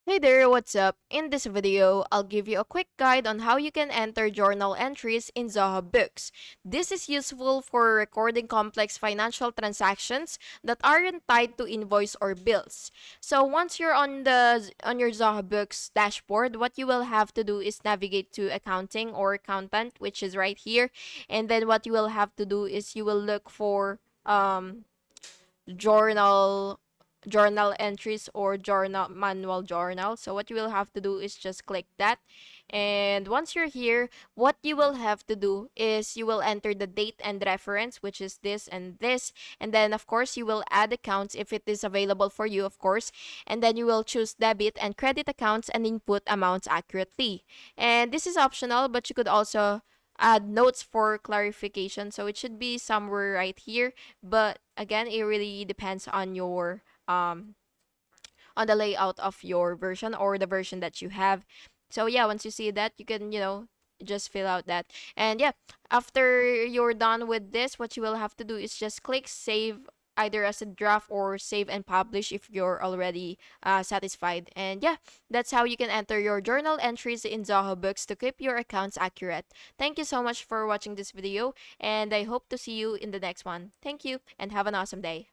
Hey there, what's up? In this video, I'll give you a quick guide on how you can enter journal entries in Zoho Books. This is useful for recording complex financial transactions that aren't tied to invoice or bills. So once you're on your Zoho Books dashboard, what you will have to do is navigate to accounting or accountant, which is right here, and then what you will have to do is you will look for journal entries or journal manual journal. So what you will have to do is just click that, and once you're here, what you will have to do is you will enter the date and reference, which is this and this, and then of course you will add accounts if it is available for you, of course, and then you will choose debit and credit accounts and input amounts accurately. And this is optional, but you could also add notes for clarification, so it should be somewhere right here, but again, it really depends on the layout of your version or the version that you have. So yeah, once you see that, you can just fill out that. And yeah, after you're done with this, what you will have to do is just click save, either as a draft or save and publish if you're already satisfied. And yeah, that's how you can enter your journal entries in Zoho Books to keep your accounts accurate. Thank you so much for watching this video, and I hope to see you in the next one. Thank you and have an awesome day.